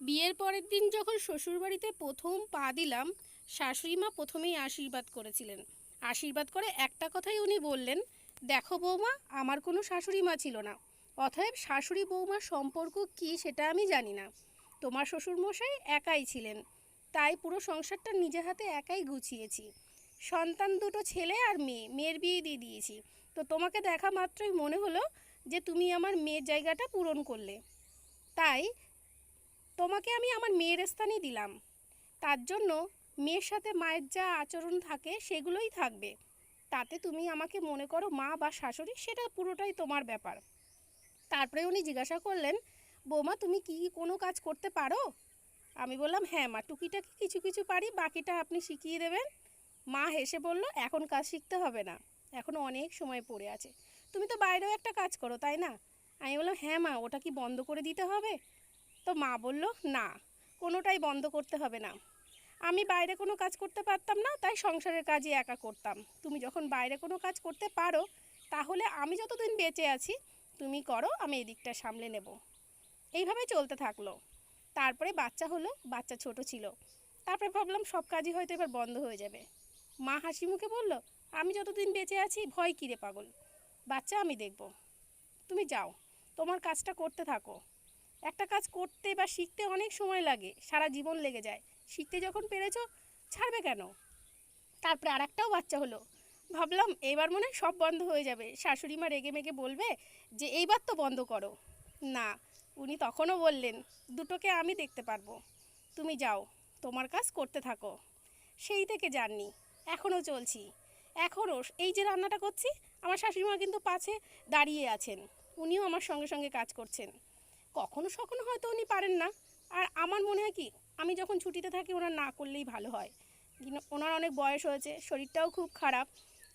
বিয়ের পরের দিন যখন শ্বশুরবাড়িতে প্রথম পা দিলাম, শাশুড়ি মা প্রথমেই আশীর্বাদ করেছিলেন। আশীর্বাদ করে একটা কথাই উনি বললেন, দেখো বৌমা, আমার কোনো শাশুড়ি মা ছিল না, অতএব শাশুড়ি বৌমার সম্পর্ক কী সেটা আমি জানি না। তোমার শ্বশুরমশাই একাই ছিলেন, তাই পুরো সংসারটা নিজের হাতে একাই গুছিয়েছি। সন্তান দুটো, ছেলে আর মেয়ে, মেয়ের বিয়ে দিয়ে দিয়েছি। তো তোমাকে দেখা মাত্রই মনে হলো যে তুমি আমার মেয়ের জায়গাটা পূরণ করলে, তাই তোমাকে আমি আমার মেয়ের স্থানই দিলাম। তার জন্য মেয়ের সাথে মায়ের যা আচরণ থাকে সেগুলোই থাকবে। তাতে তুমি আমাকে মনে করো মা বা শাশুড়ি, সেটা পুরোটাই তোমার ব্যাপার। তারপরে উনি জিজ্ঞাসা করলেন, বৌমা তুমি কি কোনো কাজ করতে পারো? আমি বললাম, হ্যাঁ মা, টুকিটাকি কিছু কিছু পারি, বাকিটা আপনি শিখিয়ে দেবেন। মা হেসে বলল, এখন কাজ শিখতে হবে না, এখনও অনেক সময় পড়ে আছে। তুমি তো বাইরেও একটা কাজ করো, তাই না? আমি বললাম, হ্যাঁ মা, ওটা কি বন্ধ করে দিতে হবে? তো মা বলল, না, কোনোটাই বন্ধ করতে হবে না। আমি বাইরে কোনো কাজ করতে পারতাম না, তাই সংসারের কাজই একা করতাম। তুমি যখন বাইরে কোনো কাজ করতে পারো, তাহলে আমি যতদিন বেঁচে আছি তুমি করো, আমি এদিকটা সামলে নেব। এইভাবে চলতে থাকলো। তারপরে বাচ্চা হলো, বাচ্চা ছোট ছিল। তারপরে ভাবলাম সব কাজই হয়তো এবার বন্ধ হয়ে যাবে। মা হাসি মুখে বলল, আমি যতদিন বেঁচে আছি ভয় কিরে পাগল, বাচ্চা আমি দেখব, তুমি যাও, তোমার কাজটা করতে থাকো। একটা কাজ করতে বা শিখতে অনেক সময় লাগে, সারা জীবন লেগে যায়। শিখতে যখন পেরেছো, ছাড়বে কেন? তারপরে আর একটাও বাচ্চা হলো। ভাবলাম এবার মনে হয় সব বন্ধ হয়ে যাবে, শাশুড়ি মা রেগে মেগে বলবে যে এইবার তো বন্ধ করো। না, উনি তখনও বললেন, দুটোকে আমি দেখতে পারবো, তুমি যাও, তোমার কাজ করতে থাকো। সেই থেকে জাননি, এখনও চলছি। এখনও এই যে রান্নাটা করছি, আমার শাশুড়ি মা কিন্তু পাশে দাঁড়িয়ে আছেন, উনিও আমার সঙ্গে সঙ্গে কাজ করছেন। কখনো সখনো হয়তো উনি পারেন না, আর আমার মনে হয় কি, আমি যখন ছুটিতে থাকি ওনার না করলেই ভালো হয়। ওনার অনেক বয়স হয়েছে, শরীরটাও খুব খারাপ,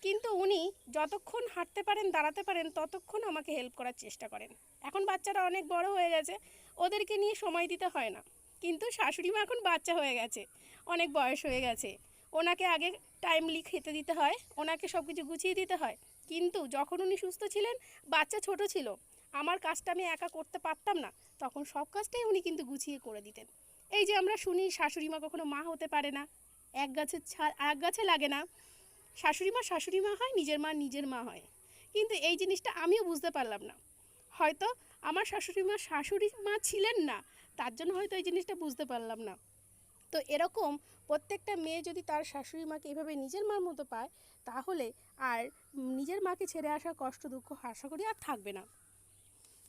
কিন্তু উনি যতক্ষণ হাঁটতে পারেন, দাঁড়াতে পারেন, ততক্ষণ আমাকে হেল্প করার চেষ্টা করেন। এখন বাচ্চারা অনেক বড় হয়ে গেছে, ওদেরকে নিয়ে সময় দিতে হয় না। কিন্তু শাশুড়ি মা এখন বাচ্চা হয়ে গেছে, অনেক বয়স হয়ে গেছে, ওনাকে আগে টাইমলি খেতে দিতে হয়, ওনাকে সব কিছু গুছিয়ে দিতে হয়। কিন্তু যখন উনি সুস্থ ছিলেন, বাচ্চা ছোট ছিল, আমার কাজটা আমি একা করতে পারতাম না, তখন সব কাজটাই উনি কিন্তু গুছিয়ে করে দিতেন। এই যে আমরা শুনি শাশুড়ি মা কখনো মা হতে পারে না, এক গাছে লাগে না। শাশুড়ি মা হয়, নিজের মা হয়। কিন্তু এই জিনিসটা আমিও বুঝতে পারলাম না। হয়তো আমার শাশুড়ি মা ছিলেন না, তার জন্য হয়তো এই জিনিসটা বুঝতে পারলাম না। তো এরকম প্রত্যেকটা মেয়ে যদি তার শাশুড়ি মাকে এভাবে নিজের মার মতো পায়, তাহলে আর নিজের মাকে ছেড়ে আসা কষ্ট দুঃখ আশা করি আর থাকবে না।